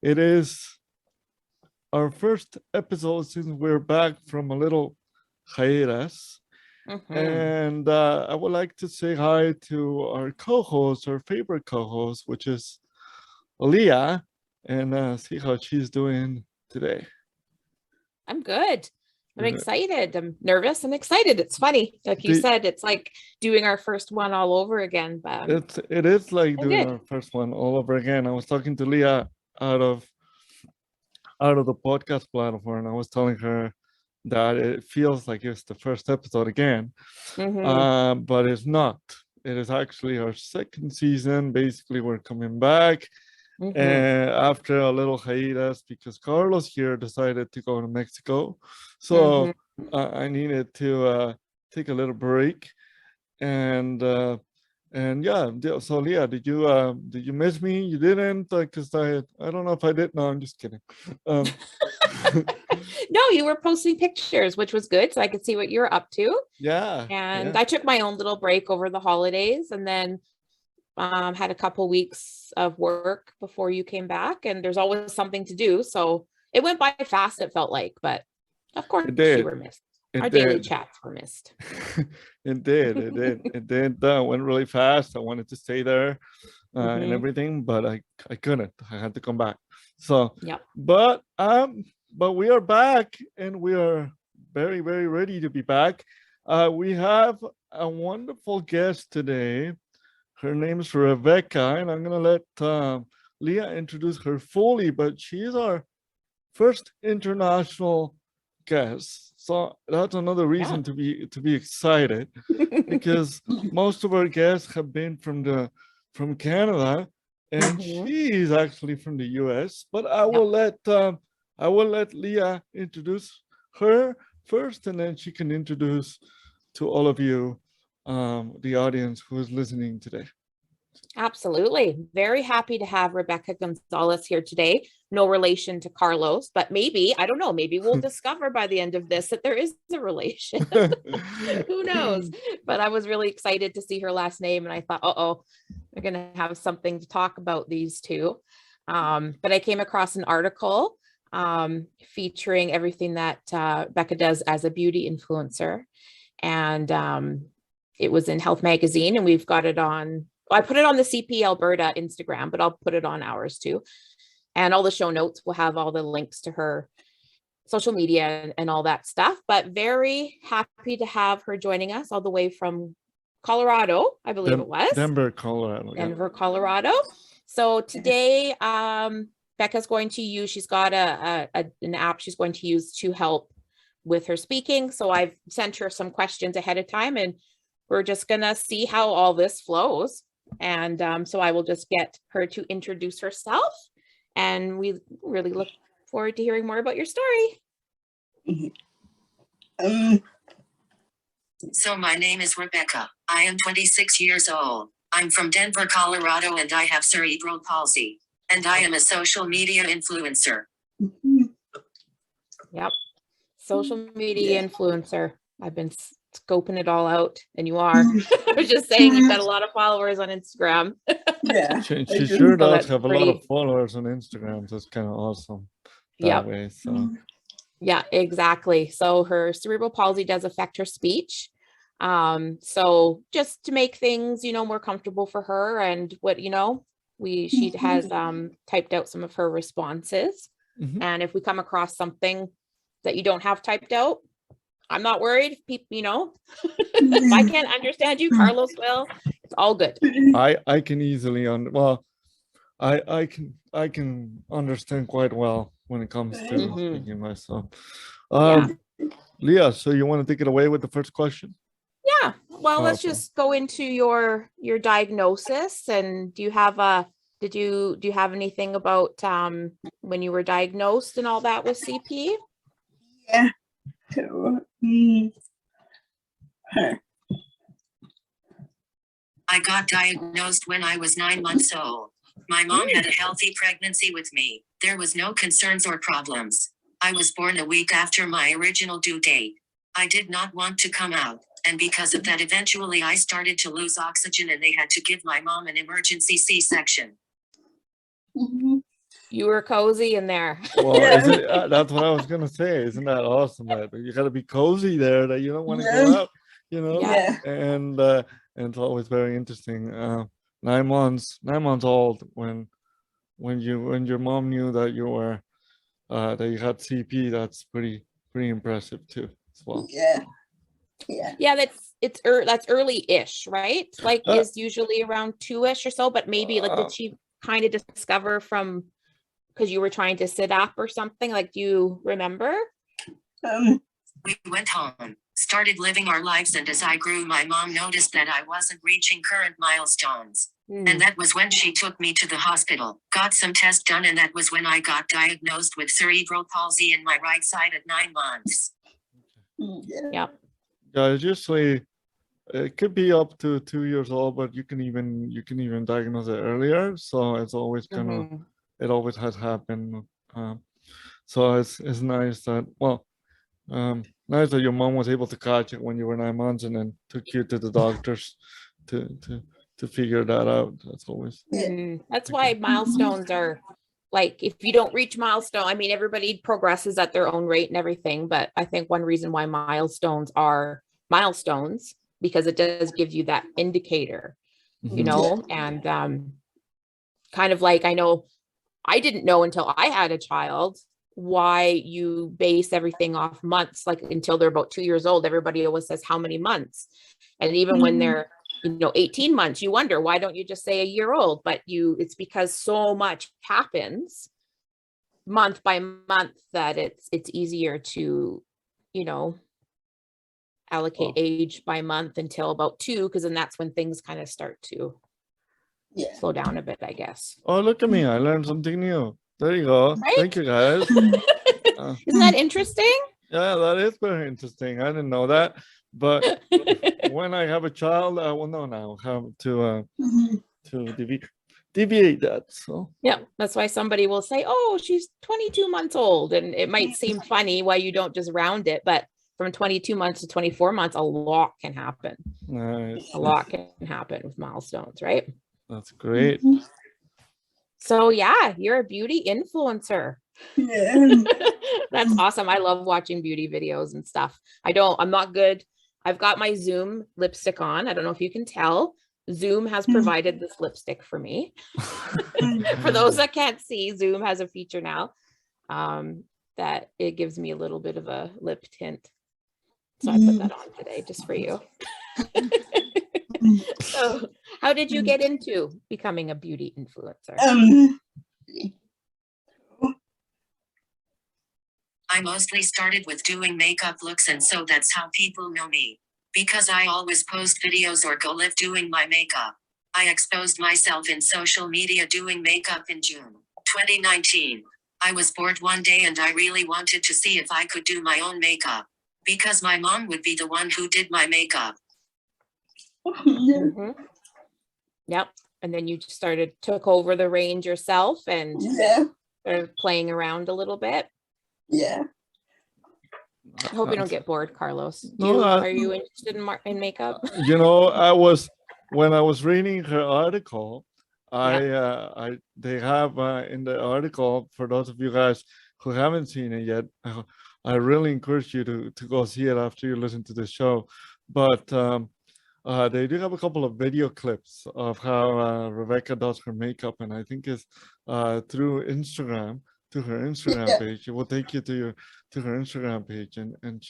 It is our first episode since we're back from a little hiatus. And I would like to say hi to our co-host, our favorite co-host, which is Leah, and see how she's doing today. I'm good. I'm excited. I'm nervous and excited. It's funny. Like you said, it's like doing our first one all over again. But it is like doing our first one all over again. I was talking to Leah out of the podcast platform, and I was telling her that it feels like it's the first episode again, but it's not. It is actually our second season. Basically, we're coming back and after a little hiatus because Carlos here decided to go to Mexico, so I needed to take a little break, and yeah. So Leah, did you miss me? You didn't, because I don't know if I did. No, I'm just kidding. No, you were posting pictures, which was good, so I could see what you're up to. Yeah. And I took my own little break over the holidays, and then had a couple weeks of work before you came back, and there's always something to do. So it went by fast, it felt like, but of course you were missed. Our daily chats were missed. It did. Went really fast. I wanted to stay there and everything, but I couldn't. I had to come back. So yeah. But we are back, and we are very, very ready to be back. We have a wonderful guest today. Her name is Rebecca, and I'm gonna let Leah introduce her fully, but she's our first international guest. So that's another reason to be excited, because most of our guests have been from Canada, and she's actually from the US. But I will let Leah introduce her first, and then she can introduce to all of you the audience who is listening today. Absolutely. Very happy to have Rebeca Gonzalez here today. No relation to Carlos, but maybe, I don't know, maybe we'll discover by the end of this that there is a relation. Who knows? But I was really excited to see her last name, and I thought, we're going to have something to talk about these two. But I came across an article featuring everything that Becca does as a beauty influencer. And it was in Health Magazine, and we've got it on, I put it on the CP Alberta Instagram, but I'll put it on ours too. And all the show notes will have all the links to her social media and all that stuff. But very happy to have her joining us all the way from Colorado, I believe it was. Denver, Colorado. Denver, Colorado. So today, Becca's going to use, she's got an app she's going to use to help with her speaking. So I've sent her some questions ahead of time, and we're just going to see how all this flows. And so I will just get her to introduce herself, and we really look forward to hearing more about your story. So my name is Rebecca. I am 26 years old. I'm from Denver, Colorado, and I have cerebral palsy. And I am a social media influencer. Yep. Social media influencer. I've been scoping it all out, and you are. I was just saying, you've got a lot of followers on Instagram. Yeah, she sure does have a lot of followers on Instagram. So it's kind of awesome that way. So yeah, exactly. So her cerebral palsy does affect her speech. So just to make things, more comfortable for her, and what she has typed out some of her responses. And if we come across something that you don't have typed out, I'm not worried. People, if I can't understand you, Carlos will. It's all good. I can easily I can understand quite well when it comes to speaking myself. Leah, so you want to take it away with the first question? Yeah. Well, let's just go into your diagnosis. And do you have anything about when you were diagnosed and all that with CP? Yeah. So, I got diagnosed when I was 9 months old. My mom had a healthy pregnancy with me. There was no concerns or problems. I was born a week after my original due date. I did not want to come out, and because of that, eventually I started to lose oxygen, and they had to give my mom an emergency C-section. You were cozy in there. Well, Yeah. is it, that's what I was gonna say. Isn't that awesome? That you gotta be cozy there. That you don't want to Yeah. go out. You know. Yeah. Yeah. And it's always very interesting. 9 months old when your mom knew that you were that you had CP. That's pretty impressive too as well. Yeah. Yeah. Yeah, that's early-ish, right? Like Uh, is usually around 2-ish or so, but maybe like Uh, did she kind of discover from because you were trying to sit up or something? Like, do you remember? We went home, started living our lives, and as I grew, my mom noticed that I wasn't reaching current milestones. And that was when she took me to the hospital, got some tests done, and that was when I got diagnosed with cerebral palsy in my right side at 9 months. Yeah. Yeah. Guys, usually it could be up to 2 years old, but you can even diagnose it earlier. So it's always Mhm. it always has happened. So it's nice that nice that your mom was able to catch it when you were 9 months and then took you to the doctors to figure that out. That's always That's why milestones are like, if you don't reach milestone, I mean, everybody progresses at their own rate and everything, but I think one reason why milestones are milestones because it does give you that indicator, you Mhm. know, and kind of like, I know I didn't know until I had a child why you base everything off months, like until they're about 2 years old. Everybody always says how many months, and even when they're 18 months, you wonder why don't you just say a year old? But it's because so much happens month by month that it's easier to allocate age by month until about 2, because then that's when things kind of start to Yeah. slow down a bit, I guess. Oh, look at me. I learned something new. There you go. Right? Thank you, guys. Isn't that interesting? Yeah, that is very interesting. I didn't know that. But when I have a child, I will know now how to deviate that. So Yeah, that's why somebody will say, oh, she's 22 months old. And it might seem funny why you don't just round it, but from 22 months to 24 months, a lot can happen. nice. A lot can happen with milestones, right? That's great. So yeah, you're a beauty influencer. Yeah. That's awesome. I love watching beauty videos and stuff. I'm not good. I've got my Zoom lipstick on. I don't know if you can tell. Zoom has provided this lipstick for me. For those that can't see, Zoom has a feature now that it gives me a little bit of a lip tint. So I put that on today just for you. So how did you get into becoming a beauty influencer? I mostly started with doing makeup looks, and so that's how people know me. Because I always post videos or go live doing my makeup. I exposed myself in social media doing makeup in June 2019. I was bored one day and I really wanted to see if I could do my own makeup. Because my mom would be the one who did my makeup. Mhm. Yep. And then you just took over the range yourself and started playing around a little bit. Yeah. I hope you don't get bored, Carlos. No, Are you interested in makeup? When I was reading her article, they have in the article, for those of you guys who haven't seen it yet, I really encourage you to go see it after you listen to the show. But they do have a couple of video clips of how Rebecca does her makeup, and I think it's through Instagram, to her Instagram page. It will take you to her Instagram page, and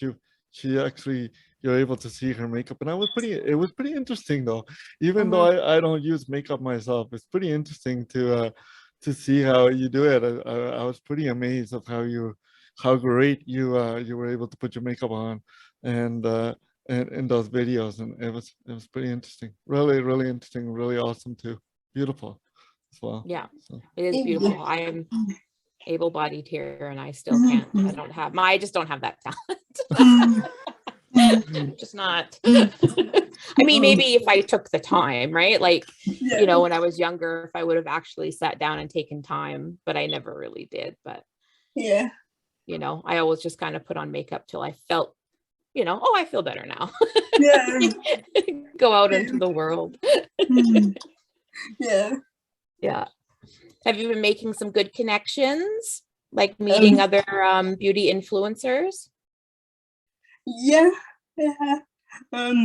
she actually, you're able to see her makeup, and it was pretty interesting though. Even though I don't use makeup myself, it's pretty interesting to see how you do it. I was pretty amazed of how great you were able to put your makeup on, and in those videos, and it was pretty interesting. Really, really interesting, really awesome too. Beautiful as well. Yeah, So. it is beautiful. I am able-bodied here and I still can't. I just don't have that talent. Just not. I mean, maybe if I took the time, right? Like, when I was younger, if I would have actually sat down and taken time, but I never really did. But I always just kind of put on makeup till I felt, I feel better now. Go out into the world. Yeah. Have you been making some good connections, like meeting other beauty influencers? Yeah. Yeah. Uh,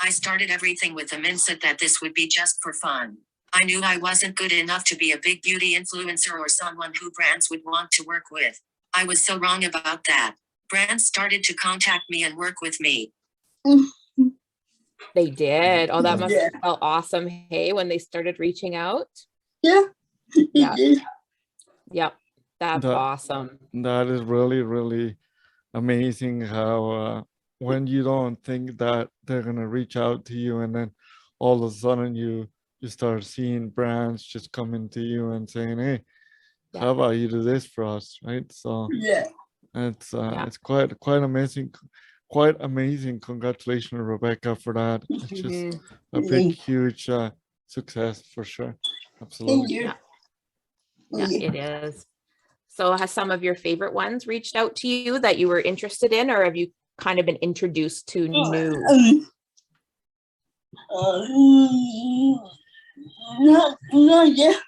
I started everything with the mindset that this would be just for fun. I knew I wasn't good enough to be a big beauty influencer or someone who brands would want to work with. I was so wrong about that. Brands started to contact me and work with me. They did. Oh, that must Yeah. have felt awesome. Hey, when they started reaching out. Yeah. Yeah. It did. Yep. That's That- awesome. That is really, really amazing how when you don't think that they're gonna reach out to you, and then all of a sudden you start seeing brands just coming to you and saying, "Hey, Yeah. how about you do this for us?" Right? So Yeah. it's quite amazing, quite amazing. Congratulations, Rebecca, for that. It's just Mhm. a big, huge success for sure. Thank Absolutely. you. Yeah. Yeah, it is. So has some of your favorite ones reached out to you that you were interested in, or have you kind of been introduced to new? Not yet.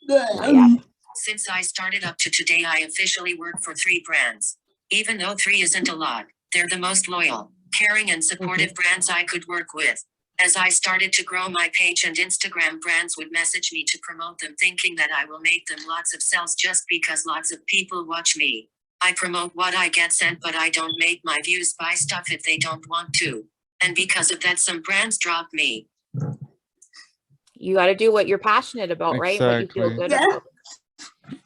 But, Not yet. Since I started up to today, I officially work for 3 brands. Even though 3 isn't a lot, they're the most loyal, caring, and supportive brands I could work with. As I started to grow my page and Instagram, brands would message me to promote them, thinking that I will make them lots of sales just because lots of people watch me. I promote what I get sent, but I don't make my views buy stuff if they don't want to. And because of that, some brands drop me. You got to do what you're passionate about, right? What you feel Exactly. good Yeah. about.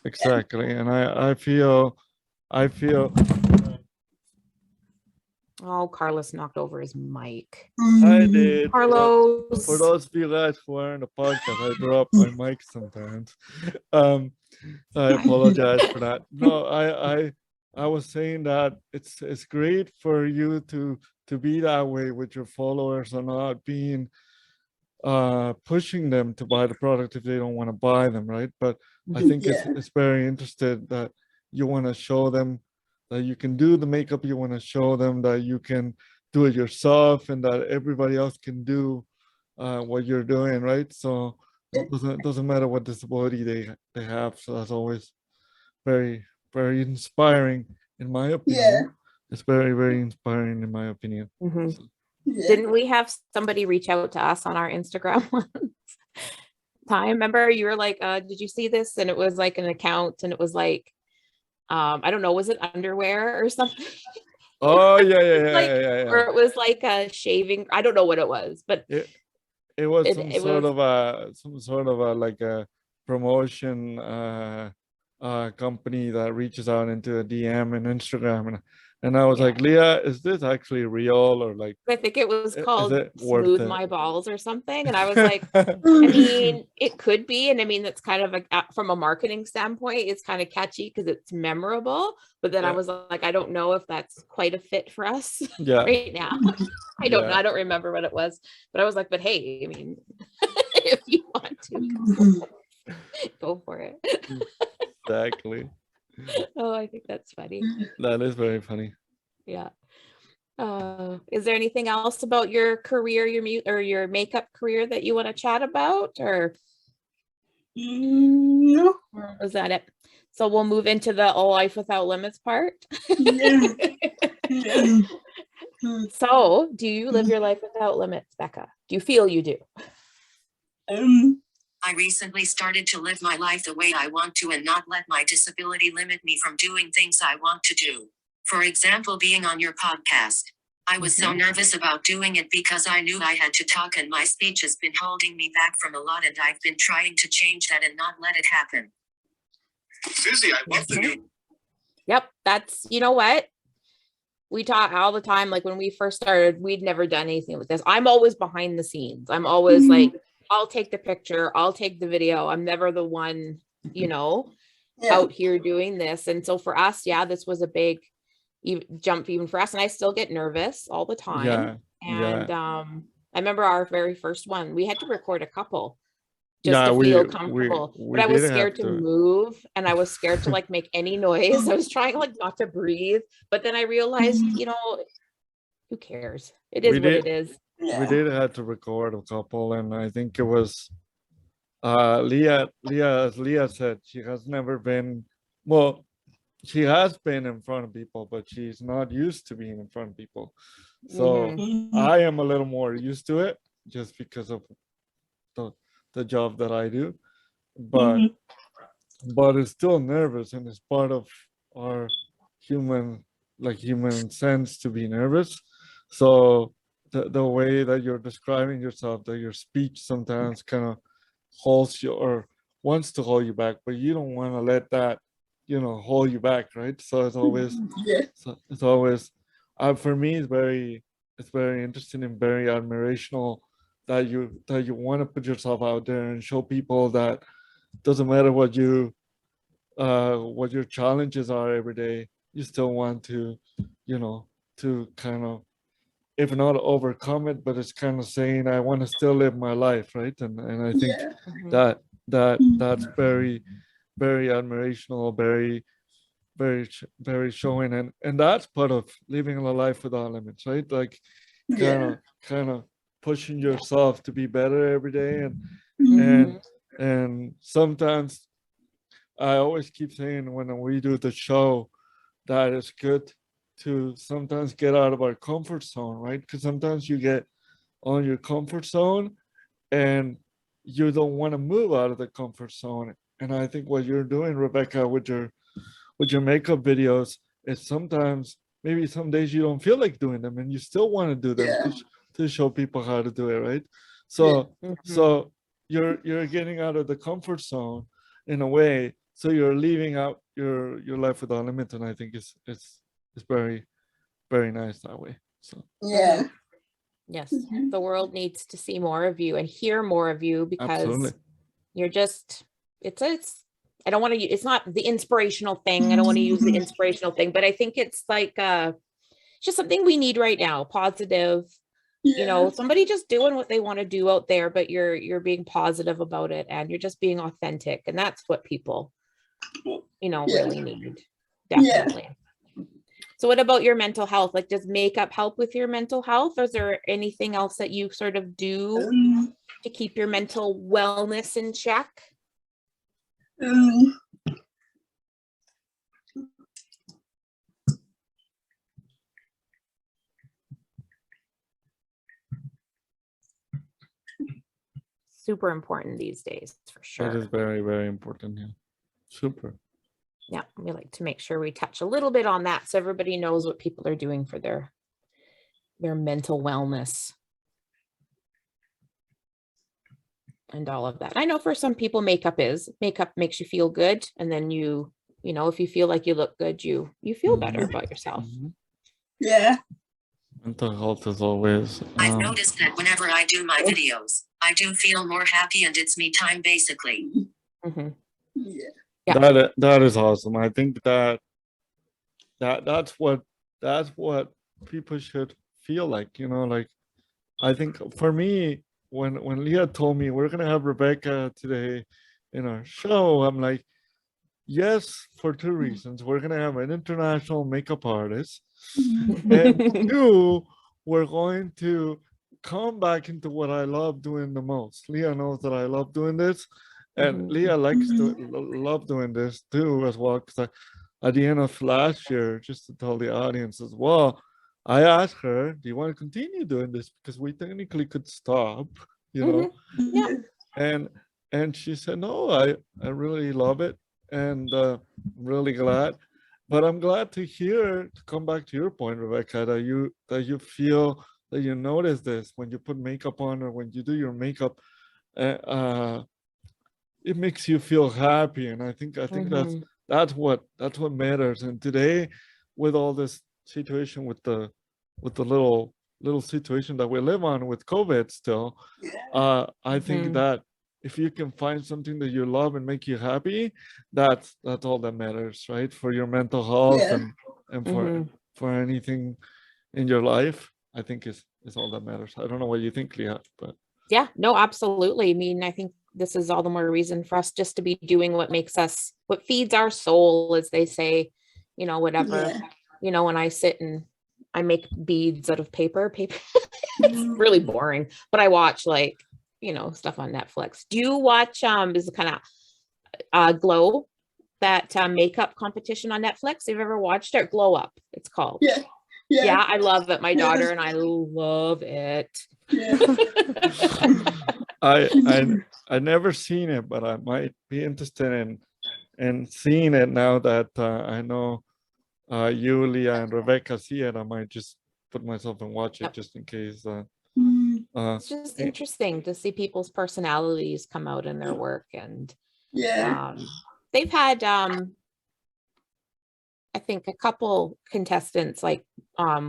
Exactly. And I feel Oh, Carlos knocked over his mic. I did. Carlos. For those of you guys who are in the podcast, I drop my mic sometimes. I apologize for that. No, I was saying that it's great for you to be that way with your followers and not being pushing them to buy the product if they don't want to buy them, right? But I think Yeah. it's very interesting that you want to show them that you can do the makeup, you want to show them that you can do it yourself, and that everybody else can do what you're doing, right? So it doesn't matter what disability they have. So that's always very, very inspiring in my opinion. Yeah. It's very, very inspiring in my opinion. Mhm. So, Yeah. Didn't we have somebody reach out to us on our Instagram once? Time, remember you were like, did you see this? And it was like an account, and it was like, I don't know, was it underwear or something? oh yeah, Like, yeah. or it was like a shaving, I don't know what it was, but It was It- some it sort was- of a like a promotion company that reaches out into a DM and Instagram, and I was Yeah. like, Leah, is this actually real, or like I think it was is called it worth Smooth it? My Balls or something. And I was like, I mean, it could be. And I mean, that's kind of like from a marketing standpoint, it's kind of catchy because it's memorable. But then I Yeah. was like, I don't know if that's quite a fit for us Yeah. right now. I don't know. Yeah. I don't remember what it was. But I was like, but hey, I mean, if you want to, go for it. Exactly. Oh, I think that's funny. That is very funny. Yeah. Is there anything else about your career, or your makeup career that you want to chat about, or No. is that it? So we'll move into the life without limits part. Yeah. Yeah. So do you live your life without limits, Becca? Do you feel you do? I recently started to live my life the way I want to and not let my disability limit me from doing things I want to do. For example, being on your podcast. I was so nervous about doing it because I knew I had to talk, and my speech has been holding me back from a lot, and I've been trying to change that and not let it happen. Susie, I love the new. Yep, that's, you know what? We talk all the time. Like when we first started, we'd never done anything with this. I'm always behind the scenes. I'm always like, I'll take the picture, I'll take the video. I'm never the one, out here doing this. And so for us, yeah, this was a big jump even for us. And I still get nervous all the time. And I remember our very first one, we had to record a couple just to feel comfortable. But I was scared to move, and I was scared to like make any noise. I was trying like not to breathe, but then I realized, who cares? It is what it is. We did have to record a couple, and I think it was As Leah said, she has never been, well, she has been in front of people, but she's not used to being in front of people. So I am a little more used to it just because of the job that I do, but it's still nervous, and it's part of our human sense to be nervous. So the way that you're describing yourself, that your speech sometimes kind of holds you or wants to hold you back, but you don't want to let that, hold you back, right? So it's always, for me, it's very interesting and very admirational that you want to put yourself out there and show people that doesn't matter what your challenges are every day, you still want to, to kind of, if not overcome it, but it's kind of saying I want to still live my life, right? And I think that's very, very admirational, very showing, and that's part of living a life without limits, right? Like kind of pushing yourself to be better every day, and sometimes I always keep saying when we do the show that it's good to sometimes get out of our comfort zone, right? Because sometimes you get on your comfort zone and you don't want to move out of the comfort zone. And I think what you're doing, Rebecca, with your makeup videos is sometimes maybe some days you don't feel like doing them and you still want to do them to show people how to do it, right? So so you're getting out of the comfort zone in a way, so you're leaving out your life without limit, and I think it's very, very nice that way. So yes, the world needs to see more of you and hear more of you, because absolutely. You're just, it's I don't want to, it's not the inspirational thing. I don't want to use the inspirational thing, but I think it's like just something we need right now. Positive, somebody just doing what they want to do out there, but you're being positive about it and you're just being authentic. And that's what people, really need. Definitely. So what about your mental health? Like, does makeup help with your mental health? Or is there anything else that you sort of do to keep your mental wellness in check? Super important these days, for sure. That is very, very important. Yeah. Super. Yeah, we like to make sure we touch a little bit on that so everybody knows what people are doing for their mental wellness and all of that. I know for some people makeup makes you feel good, and then if you feel like you look good, you feel better about yourself. Mental health is always I've noticed that whenever I do my videos, I do feel more happy, and it's me time basically. that is awesome. I think that's what people should feel like, like I think for me, when Leah told me we're gonna have Rebecca today in our show, I'm like, yes, for two reasons. We're gonna have an international makeup artist, and two, we're going to come back into what I love doing the most. Leah knows that I love doing this, and Leah likes to love doing this too as well. Because at the end of last year, just to tell the audience as well, I asked her, "Do you want to continue doing this? Because we technically could stop, And she said, "No, I really love it, and I'm really glad." But I'm glad to come back to your point, Rebecca, that you feel that you notice this when you put makeup on or when you do your makeup. It makes you feel happy, and I think that's what matters. And today, with all this situation with the little situation that we live on with COVID still, I think that if you can find something that you love and make you happy, that's all that matters, right? For your mental health and for anything in your life, I think is all that matters. I don't know what you think, Leah, but yeah, no, absolutely. I mean, I think this is all the more reason for us just to be doing what feeds our soul, as they say, whatever, when I sit and I make beads out of paper, it's really boring, but I watch stuff on Netflix. Do you watch is it kind of Glow, that makeup competition on Netflix? Have you ever watched it? Glow Up, it's called. Yeah. Yeah. Yeah, I love it. My daughter and I love it. Yeah. I never seen it, but I might be interested in seeing it now that I know you, Leah, and Rebecca see it. I might just put myself and watch it Yep. just in case. Mm, It's just interesting to see people's personalities come out in their work. And yeah. they've had I think a couple contestants like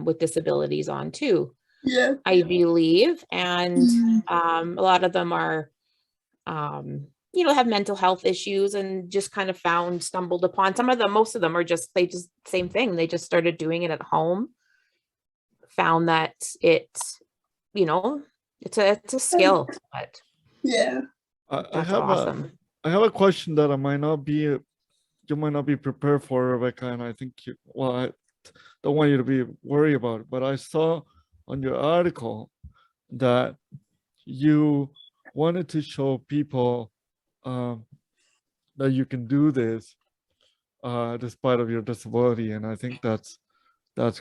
with disabilities on too, Yeah. I believe. And Mm, a lot of them are have mental health issues and just kind of stumbled upon. Most of them are just same thing. They just started doing it at home, found that it's a skill, but yeah. I that's have awesome. I have a question that you might not be prepared for, Rebecca, and I think I don't want you to be worried about it, but I saw on your article that you wanted to show people that you can do this despite of your disability, and I think that's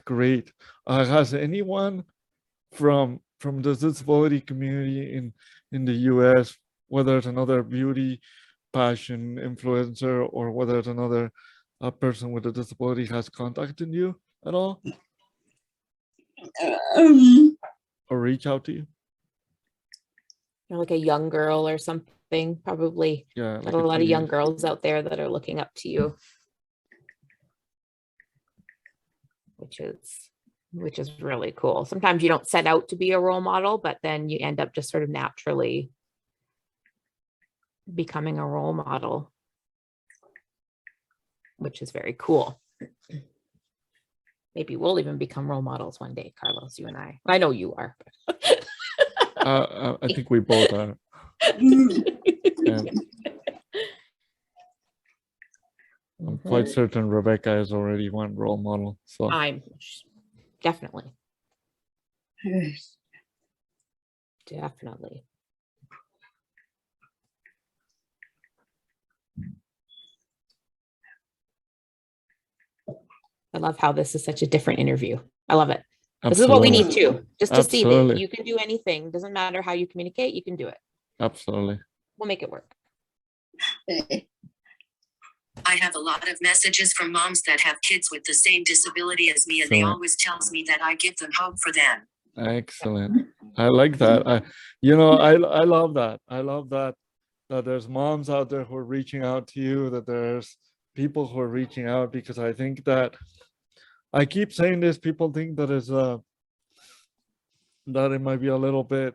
great. Has anyone from the disability community in the US, whether it's another beauty passion influencer or whether it's another person with a disability, has contacted you at all Um, or reach out to you? Like a young girl or something, probably. Yeah, Got like a lot of young teenage- girls out there that are looking up to you, which is really cool. Sometimes you don't set out to be a role model, but then you end up just sort of naturally becoming a role model, which is very cool. Maybe we'll even become role models one day, Carlos, you and I. I know you are. I think we both are. mm, And I'm quite certain Rebecca is already one role model. So I'm definitely. yes. Definitely. I love how this is such a different interview. I love it. This is what we need too, just to see that Absolutely. you can do anything. Doesn't matter how you communicate, you can do it. Absolutely. We'll make it work. I have a lot of messages from moms that have kids with the same disability as me, and they Excellent. always tells me that I give them hope for them. Excellent. I like that. I love that. I love that there's moms out there who are reaching out to you, that there's people who are reaching out, because I think that I keep saying this, people think that that it might be a little bit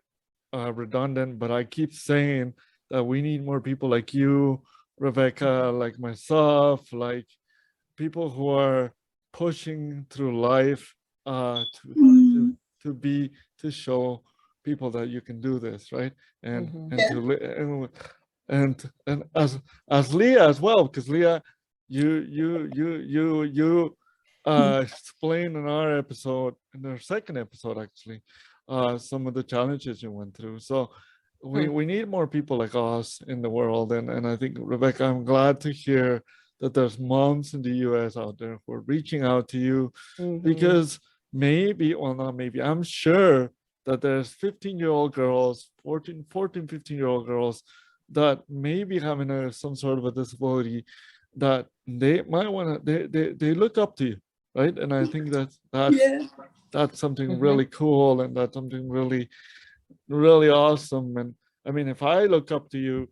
redundant, but I keep saying that we need more people like you, Rebecca, like myself, like people who are pushing through life Mm, to show people that you can do this, right? And Mhm. and to li- and as Leah as well, because Leah, you explained in our episode, in our second episode actually, some of the challenges you went through. So we need more people like us in the world, and I think, Rebecca, I'm glad to hear that there's moms in the US out there who are reaching out to you, Mhm. because maybe, or not maybe, I'm sure that there's 15-year-old girls, 14, 15-year-old girls that maybe having some sort of a disability, that they might want to, they look up to you, right? And I think yeah. that's something Mhm. really cool, and that's something really, really awesome. And I mean, if I look up to you,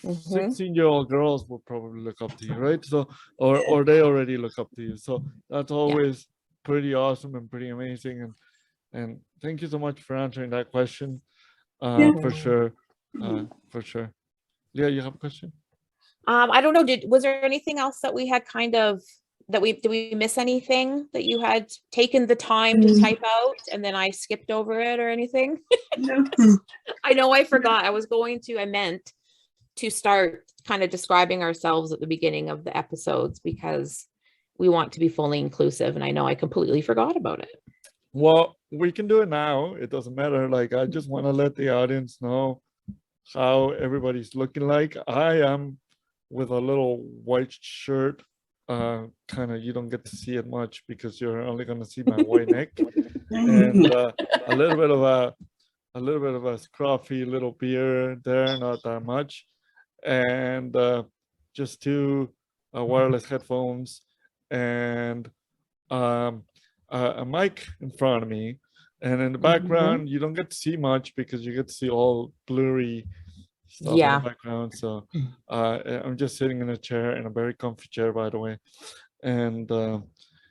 Mhm. 16-year-old girls will probably look up to you, right? So, or they already look up to you. So that's always pretty awesome and pretty amazing. And thank you so much for answering that question. Yeah. For sure. For sure. Leah, you have a question? I don't know. Was there anything else that we had did we miss anything that you had taken the time to type out and then I skipped over it or anything? No. I know I forgot. I meant to start kind of describing ourselves at the beginning of the episodes because we want to be fully inclusive, and I know I completely forgot about it. Well, we can do it now. It doesn't matter. Like, I just want to let the audience know how everybody's looking like. I am with a little white shirt. Kind of, you don't get to see it much because you're only going to see my white neck and a little bit of a scruffy little beard there, not that much, and just two wireless headphones and a mic in front of me. And in the background, you don't get to see much because you get to see all blurry stuff in the background. So I'm just sitting in a chair, in a very comfy chair, by the way. And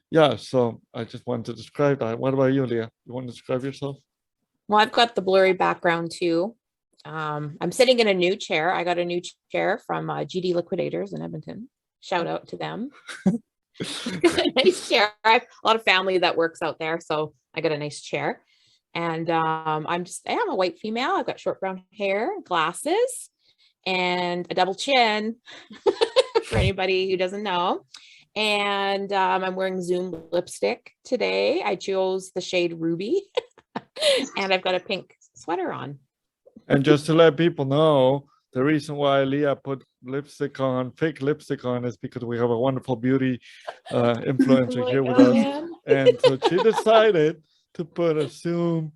yeah, so I just wanted to describe that. What about you, Leah? You want to describe yourself? Well, I've got the blurry background too. I'm sitting in a new chair. I got a new chair from GD Liquidators in Edmonton. Shout out to them. Nice chair. I have a lot of family that works out there, so I got a nice chair. And I'm a white female. I've got short brown hair, glasses, and a double chin for anybody who doesn't know. And I'm wearing Zoom lipstick today. I chose the shade Ruby. And I've got a pink sweater on. And just to let people know, the reason why Leah put fake lipstick on is because we have a wonderful beauty influencer here with us. Man. And so she decided to put a Zoom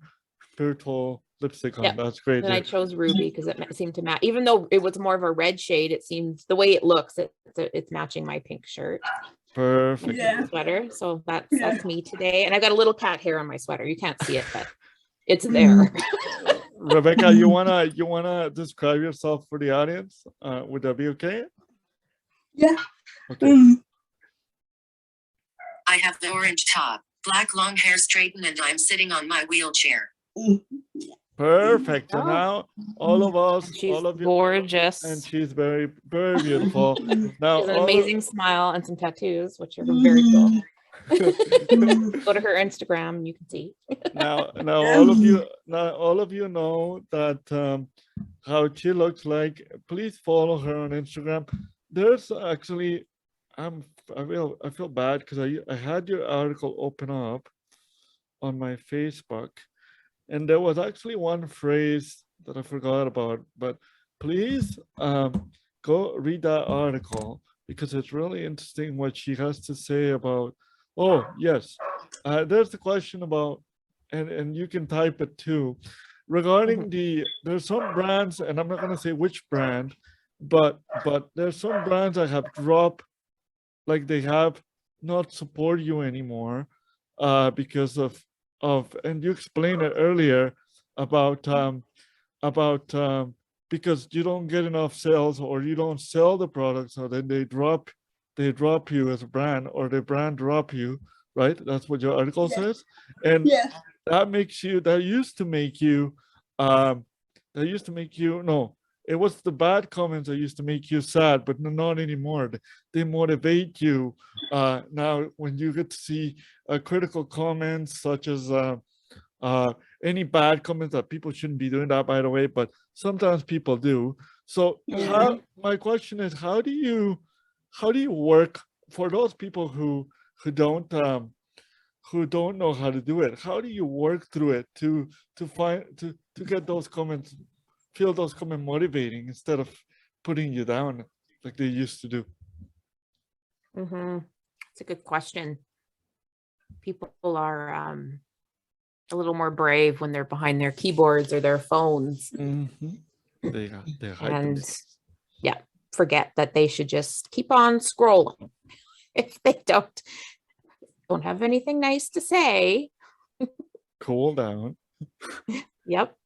virtual lipstick on. Yep. That's great. And I chose Ruby because it seemed to match. Even though it was more of a red shade, it seems the way it looks, it's matching my pink shirt. Perfect. Sweater. So that's me today. And I got a little cat hair on my sweater. You can't see it, but it's there. Rebecca, you wanna describe yourself for the audience? Would that be okay? Yeah. Okay. I have the orange top, black long hair straightened, and I'm sitting on my wheelchair. Perfect. So Oh. now all of us, She's all of you, gorgeous. and she's very, very beautiful. Now, She has an amazing smile and some tattoos, which are very cool. Go to her Instagram and you can see. now all of you know that how she looks like. Please follow her on Instagram. There's actually I feel bad because I had your article open up on my Facebook, and there was actually one phrase that I forgot about, but please go read that article because it's really interesting what she has to say about. Oh, yes. There's the question about, and you can type it too, regarding there's some brands, and I'm not going to say which brand, but there's some brands that have dropped, like they have not support you anymore because of, and you explained it earlier about because you don't get enough sales or you don't sell the product, so then they drop you as a brand, or the brand drop you, right? That's what your article says. And that used to make you no, it was the bad comments that used to make you sad, but not anymore. They motivate you now when you get to see critical comments such as any bad comments that people shouldn't be doing that, by the way, but sometimes people do. So my question is, how do you work for those people who don't know how to do it? How do you work through it to get those comments, feel those comments motivating instead of putting you down like they used to do? It's a good question. People are a little more brave when they're behind their keyboards or their phones. They hide and themselves. forget that they should just keep on scrolling if they don't have anything nice to say. Cool down. Yep.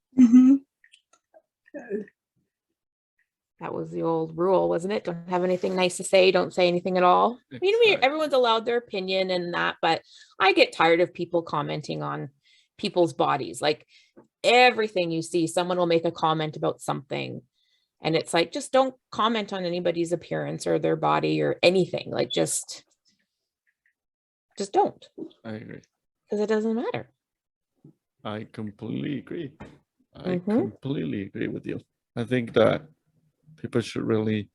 That was the old rule, wasn't it? Don't have anything nice to say, don't say anything at all. I mean, everyone's allowed their opinion and that, but I get tired of people commenting on people's bodies. Like everything you see, someone will make a comment about something. And it's like, just don't comment on anybody's appearance or their body or anything. Like just don't. I agree. Because it doesn't matter. I completely agree. I completely agree with you. I think that people should really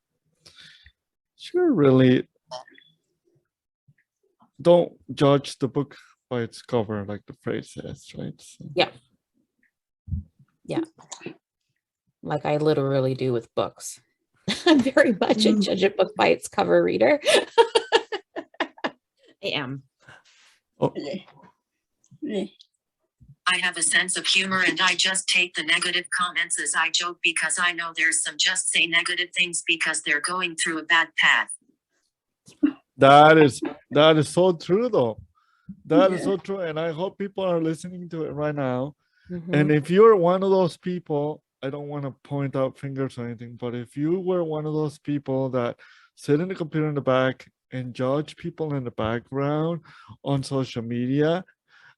don't judge the book by its cover, like the phrase says, right? So, Yeah. Like I literally do with books. I'm very much a judge a book by its cover reader. I am. oh, I have a sense of humor and I just take the negative comments as I joke because I know there's some just say negative things because they're going through a bad path. that is so true, though. That is so true, and I hope people are listening to it right now. Mhm. And if you're one of those people, I don't want to point out fingers or anything, but if you were one of those people that sit in the computer in the back and judge people in the background on social media,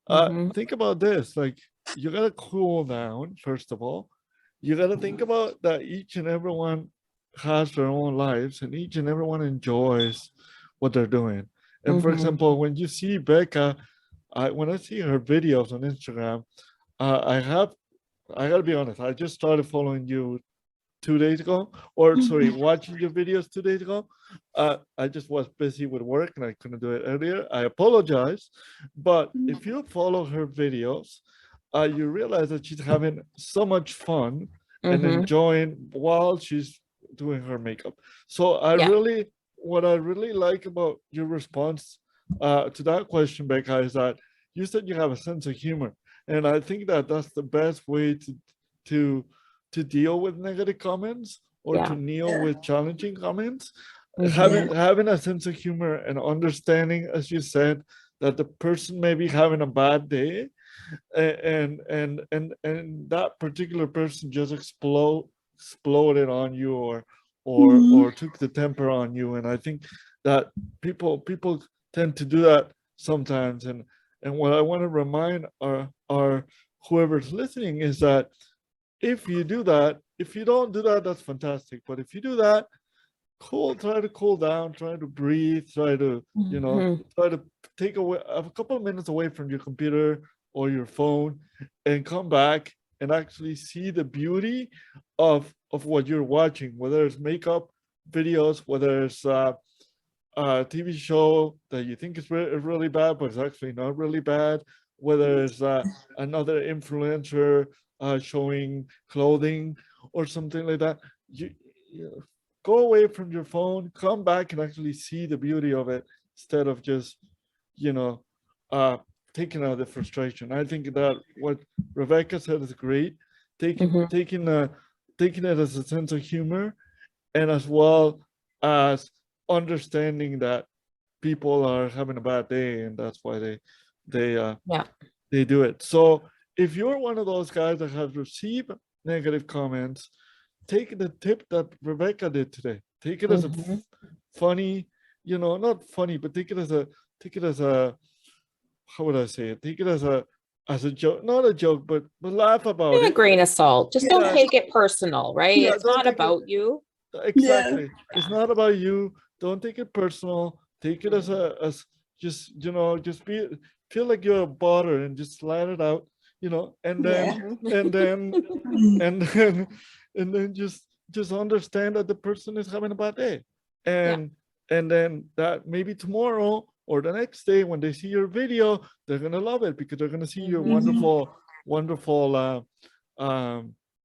Mhm. think about this. Like, you gotta cool down, first of all. You gotta think about that each and everyone has their own lives and each and everyone enjoys what they're doing. And for Mhm. example, when you see Becca, when I see her videos on Instagram, I gotta be honest, I just started following you 2 days ago, or sorry, watching your videos 2 days ago. I just was busy with work and I couldn't do it earlier. I apologize. But if you follow her videos, you realize that she's having so much fun and Mhm. enjoying while she's doing her makeup. So Yeah. what I really like about your response to that question, Becca, is that you said you have a sense of humor. And I think that that's the best way to to deal with negative comments or to Yeah. deal with challenging comments. Mhm. Having a sense of humor and understanding, as you said, that the person may be having a bad day, and that particular person just exploded on you, or took the temper on you. And I think that people tend to do that sometimes. And what I want to remind our whoever's listening is that if you do that, if you don't do that, that's fantastic. But if you do that, try to cool down, try to breathe, Mhm. try to take away a couple of minutes away from your computer or your phone and come back and actually see the beauty of what you're watching, whether it's makeup videos, whether it's a TV show that you think is really bad, but it's actually not really bad, whether it's another influencer showing clothing or something like that. You go away from your phone, come back and actually see the beauty of it instead of just, you know, uh, taking out the frustration. I think that what Rebecca said is great. Mhm. Taking it as a sense of humor, and as well as understanding that people are having a bad day and that's why they Yeah. they do it. So if you're one of those guys that has received negative comments, take the tip that Rebecca did today. Take it as a Mhm. funny, not funny, but take it as a, how would I say it? Take it as a joke, not a joke, but laugh about A it. grain of salt. Just don't Yeah. take it personal, right? Yeah, It's don't not take it about you. exactly. It's not about you. Don't take it personal. Take it as just, just feel like you're a butter and just slide it out, and then Mhm. and then and then and then just understand that the person is having a bad day. And then that maybe tomorrow or the next day when they see your video, they're gonna love it because they're gonna see your Mhm. wonderful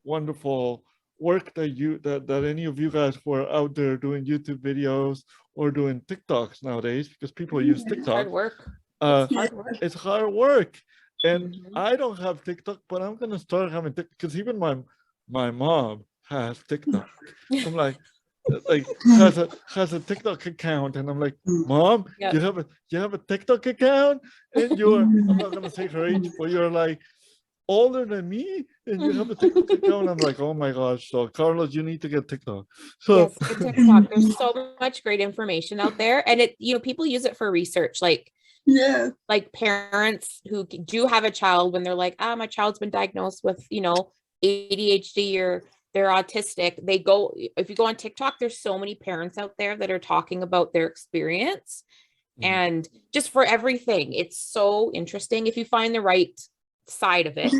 wonderful work that any of you guys who are out there doing YouTube videos or doing TikToks nowadays, because people use Hard TikTok. work. Uh, It's hard work. it's hard work. And Mhm. I don't have TikTok, but I'm gonna start having TikTok because even my mom has TikTok. I'm like has a TikTok account, and I'm like, Mom, Yep. you have a TikTok account, and I'm not gonna say her age, but you're like older than me, and you have a TikTok account. I'm like, oh my gosh, so Carlos, you need to get TikTok. So Yes, good TikTok. There's so much great information out there, and people use it for research, like parents who do have a child when they're like, my child's been diagnosed with, ADHD or they're autistic. If you go on TikTok, there's so many parents out there that are talking about their experience, and just for everything. It's so interesting if you find the right side of it.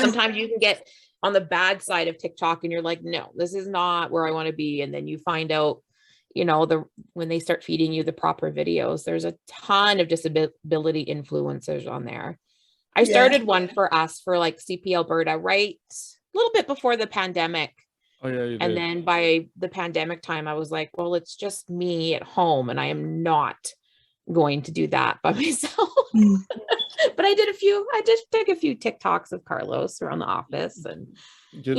Sometimes you can get on the bad side of TikTok and you're like, no, this is not where I want to be. And then you find out, when they start feeding you the proper videos, there's a ton of disability influencers on there. I started one for us for like CP Alberta, right? A little bit before the pandemic. Oh yeah, you And did. then by the pandemic time, I was like, well, it's just me at home and I am not going to do that by myself. But I just took a few TikToks of Carlos around the office and, You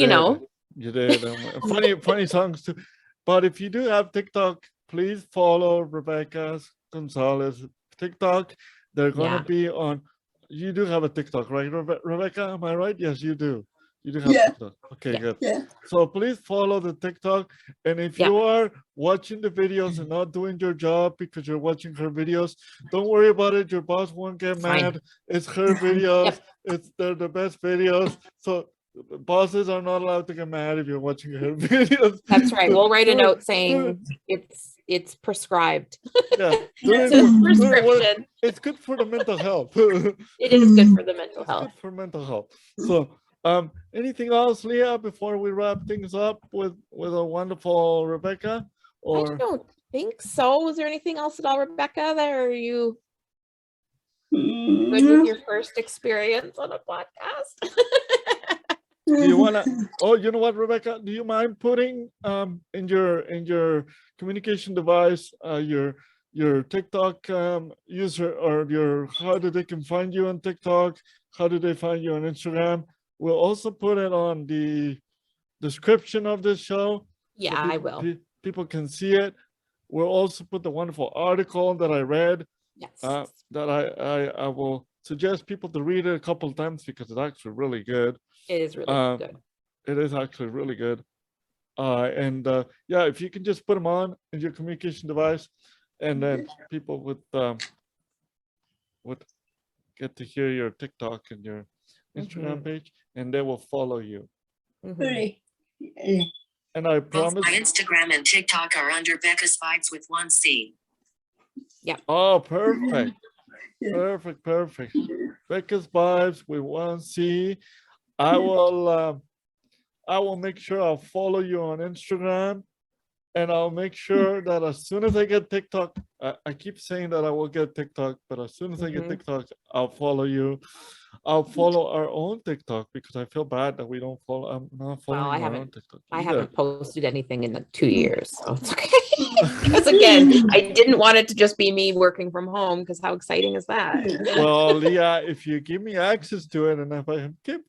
did. Funny songs too. But if you do have TikTok, please follow Rebeca Gonzalez TikTok. They're going to be on. You do have a TikTok, right, Rebecca? Am I right? Yes, you do. You do have TikTok. Okay, good. Yeah. So please follow the TikTok. And if you are watching the videos and not doing your job because you're watching her videos, don't worry about it. Your boss won't get mad. It's her videos. They're the best videos. So bosses are not allowed to get mad if you're watching her videos. That's right. We'll write a note saying it's prescribed. Yeah, it's prescription. It's good for the mental health. It is good for the mental health. Good for mental health. So, anything else, Leah, before we wrap things up with a wonderful Rebecca? Or I don't think so. Is there anything else at all, Rebecca? Are you good with your first experience on a podcast? do you want to? Oh, you know what, Rebecca? Do you mind putting in your communication device your TikTok user, or how do they can find you on TikTok? How do they find you on Instagram? We'll also put it on the description of this show. Yeah, so I will. People can see it. We'll also put the wonderful article that I read. Yes. That I will suggest people to read it a couple of times because it's actually really good. It is really good. It is actually really good. If you can just put them on in your communication device, and then people would get to hear your TikTok and your Instagram page, and they will follow you. And I promise. Both my Instagram and TikTok are under Becca's Vibes with 1C. Yeah. Oh, perfect. Perfect. Becca's Vibes with 1C. I will make sure I'll follow you on Instagram, and I'll make sure that as soon as I get TikTok, I keep saying that I will get TikTok, but as soon as I get TikTok, I'll follow you. I'll follow our own TikTok because I feel bad that we don't follow. I'm not following our own TikTok. I haven't posted anything in 2 years, so it's okay. Because again, I didn't want it to just be me working from home, because how exciting is that? Well, Leah, if you give me access to it, and if I keep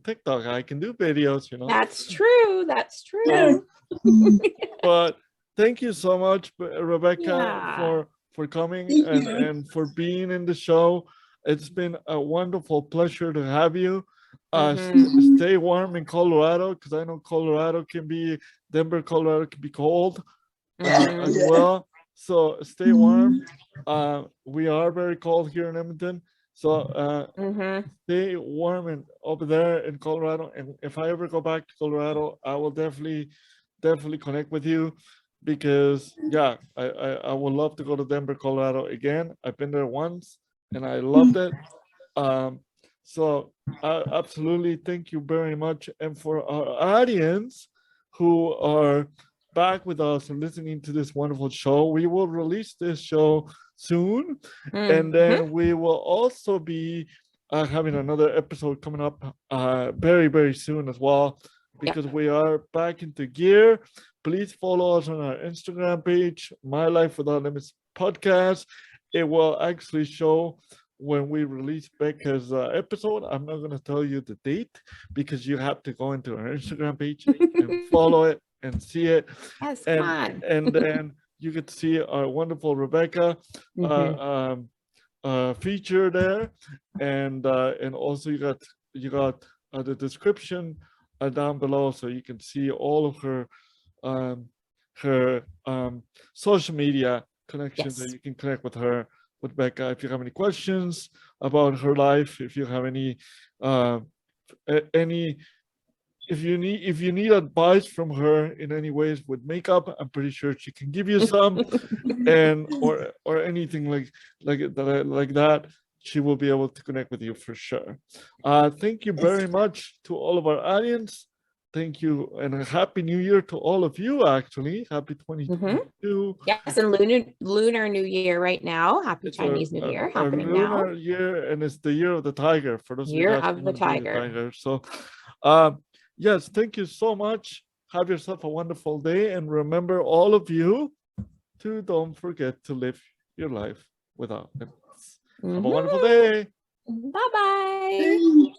TikTok, I can do videos, That's true. But thank you so much, Rebecca, for coming and for being in the show. It's been a wonderful pleasure to have you. Stay warm in Colorado, because I know Denver, Colorado can be cold as well. So stay warm. We are very cold here in Edmonton. So stay warm and over there in Colorado. And if I ever go back to Colorado, I will definitely connect with you, because I would love to go to Denver, Colorado again. I've been there once and I loved it. So absolutely, thank you very much. And for our audience who are back with us and listening to this wonderful show, we will release this show soon, and then we will also be having another episode coming up very, very soon as well, because we are back into gear. Please follow us on our Instagram page, My Life Without Limits Podcast. It will actually show when we release Becca's episode. I'm not going to tell you the date, because you have to go into our Instagram page and follow it and see it. Yes, and then you get to see our wonderful Rebecca feature there, and also you got the description down below, so you can see all of her social media connections, that you can connect with her, with Becca. If you have any questions about her life, if you have if you need advice from her in any ways with makeup, I'm pretty sure she can give you some, and or anything like that, she will be able to connect with you for sure. Thank you very much to all of our audience. thank you, and a happy new year to all of you, actually. Happy 2022. Yes, and lunar New Year right now. Happy It's Chinese New Year our happening now. lunar year, and it's the year of the tiger, for those Year of you of the tiger. So, yes, thank you so much. Have yourself a wonderful day, and remember, all of you, to don't forget to live your life without limits. Have a wonderful day. Bye-bye. Hey.